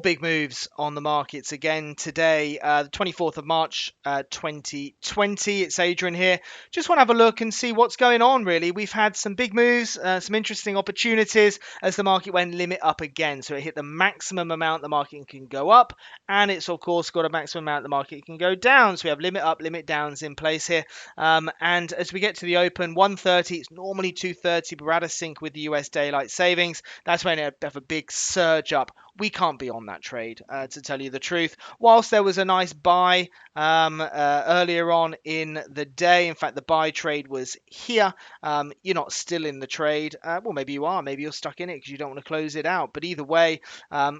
big moves on the markets again today, the 24th of March, 2020. It's Adrian here. Just want to have a look and see what's going on, really. We've had some big moves, some interesting opportunities as the market went limit up again. So it hit the maximum amount the market can go up, and it's, of course, got a maximum amount the market can go down. So we have limit up, limit downs in place here. And as we get to the open, 130, it's normally 230, but we're out of sync with the US daylight savings. That's when it have a big surge up. We can't be on that trade, to tell you the truth. Whilst there was a nice buy earlier on in the day, in fact, the buy trade was here. You're not still in the trade. Well, maybe you are. Maybe you're stuck in it because you don't want to close it out. But either way,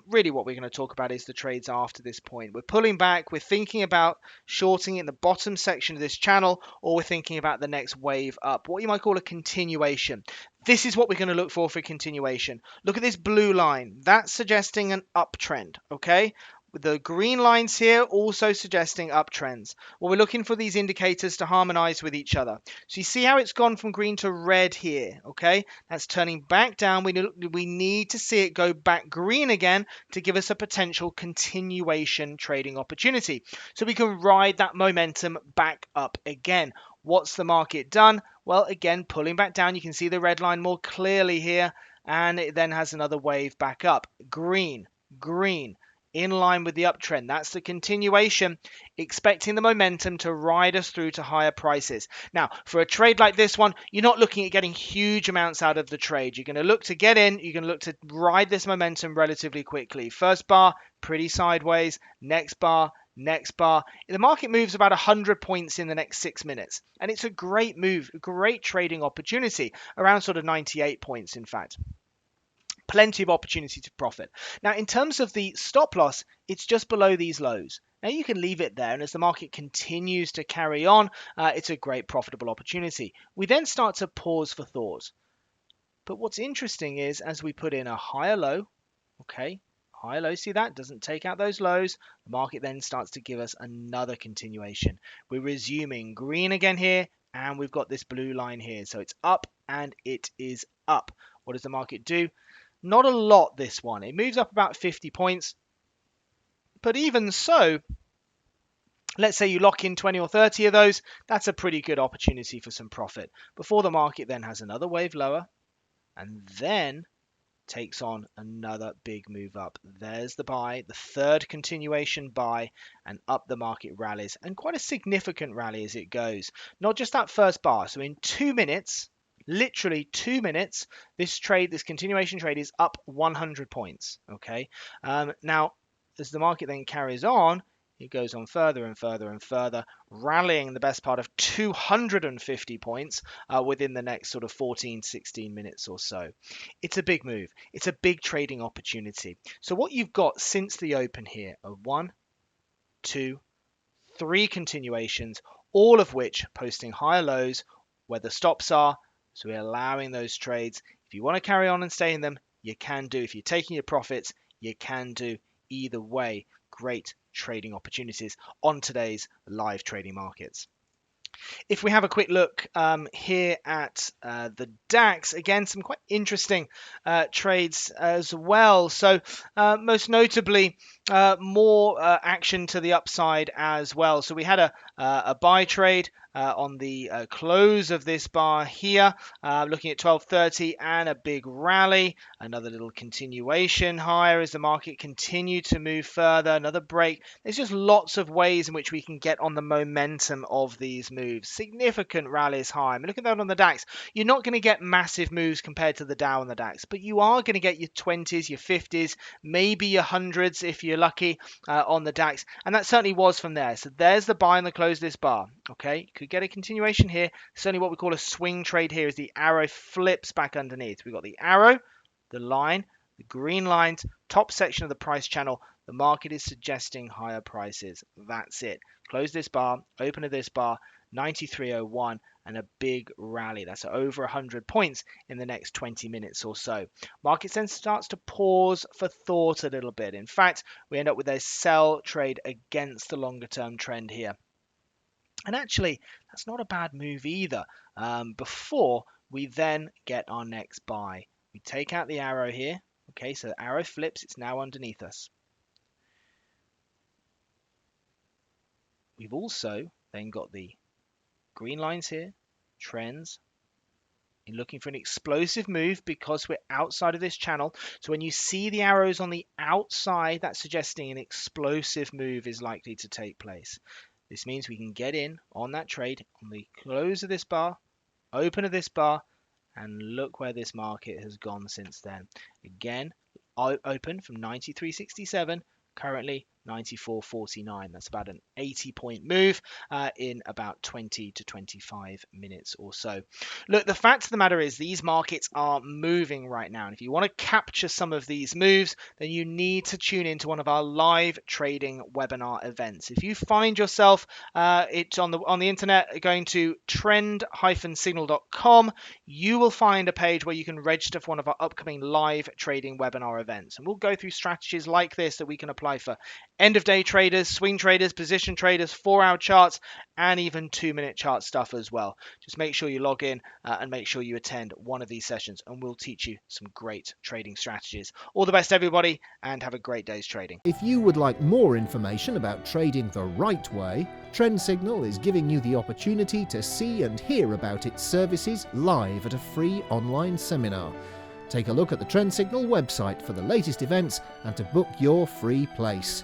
really what we're going to talk about is the trades after this point. We're pulling back. We're thinking about shorting in the bottom section of this channel, or we're thinking about the next wave up, what you might call a continuation. This is what we're going to look for continuation. Look at this blue line. That's suggesting an uptrend, okay? With the green lines here also suggesting uptrends. Well, we're looking for these indicators to harmonize with each other. So you see how it's gone from green to red here, okay? That's turning back down. We need to see it go back green again to give us a potential continuation trading opportunity. So we can ride that momentum back up again. What's the market done? Well, again, pulling back down, you can see the red line more clearly here, and it then has another wave back up. Green, green, in line with the uptrend. That's the continuation, expecting the momentum to ride us through to higher prices. Now, for a trade like this one, you're not looking at getting huge amounts out of the trade. You're going to look to get in, you're going to look to ride this momentum relatively quickly. First bar, pretty sideways. Next bar, next bar. The market moves about 100 points in the next 6 minutes, and it's a great move, a great trading opportunity, around sort of 98 points, in fact. Plenty of opportunity to profit. Now, in terms of the stop loss, it's just below these lows. Now, you can leave it there, and as the market continues to carry on, it's a great profitable opportunity. We then start to pause for thought. But what's interesting is, as we put in a higher low, okay, high low, see that? Doesn't take out those lows. The market then starts to give us another continuation. We're resuming green again here, and we've got this blue line here. So it's up, and it is up. What does the market do? Not a lot, this one. It moves up about 50 points. But even so, let's say you lock in 20 or 30 of those, that's a pretty good opportunity for some profit. Before the market then has another wave lower, and then takes on another big move up. There's the buy, the third continuation buy, and up the market rallies, and quite a significant rally as it goes. Not just that first bar. So in 2 minutes, literally 2 minutes, this continuation trade is up 100 points. Okay. Now, as the market then carries on, it goes on further and further and further, rallying the best part of 250 points within the next sort of 14, 16 minutes or so. It's a big move. It's a big trading opportunity. So what you've got since the open here are 1, 2, 3 continuations, all of which posting higher lows where the stops are. So we're allowing those trades. If you want to carry on and stay in them, you can do. If you're taking your profits, you can do. Either way, great trading opportunities on today's live trading markets. If we have a quick look here at the DAX, again, some quite interesting trades as well. So most notably, more action to the upside as well. So we had a buy trade on the close of this bar here, looking at 12.30, and a big rally, another little continuation higher as the market continued to move further, another break. There's just lots of ways in which we can get on the momentum of these moves. Significant rallies high. I mean, look at that on the DAX. You're not going to get massive moves compared to the Dow and the DAX, but you are going to get your 20s, your 50s, maybe your 100s if you're lucky on the DAX, and that certainly was from there. So there's the buy and the close this bar. Okay, you could get a continuation here. Certainly what we call a swing trade here is the arrow flips back underneath. We've got the arrow, the line, the green lines, top section of the price channel. The market is suggesting higher prices. That's it. Close this bar, open of this bar, 93.01, and a big rally. That's over 100 points in the next 20 minutes or so. Market then starts to pause for thought a little bit. In fact, we end up with a sell trade against the longer term trend here. And actually, that's not a bad move either. Before we then get our next buy, we take out the arrow here. Okay, so the arrow flips, it's now underneath us. We've also then got the green lines here, trends, in looking for an explosive move because we're outside of this channel. So when you see the arrows on the outside, that's suggesting an explosive move is likely to take place. This means we can get in on that trade on the close of this bar, open of this bar, and look where this market has gone since then. Again, open from 93.67, currently 94.49. That's about an 80-point move in about 20 to 25 minutes or so. Look, the fact of the matter is these markets are moving right now. And if you want to capture some of these moves, then you need to tune into one of our live trading webinar events. If you find yourself it's on the internet, going to trend-signal.com, you will find a page where you can register for one of our upcoming live trading webinar events. And we'll go through strategies like this that we can apply for end of day traders, swing traders, position traders, 4-hour charts, and even 2-minute chart stuff as well. Just make sure you log in and make sure you attend one of these sessions, and we'll teach you some great trading strategies. All the best, everybody, and have a great day's trading. If you would like more information about trading the right way, Trend Signal is giving you the opportunity to see and hear about its services live at a free online seminar. Take a look at the Trend Signal website for the latest events and to book your free place.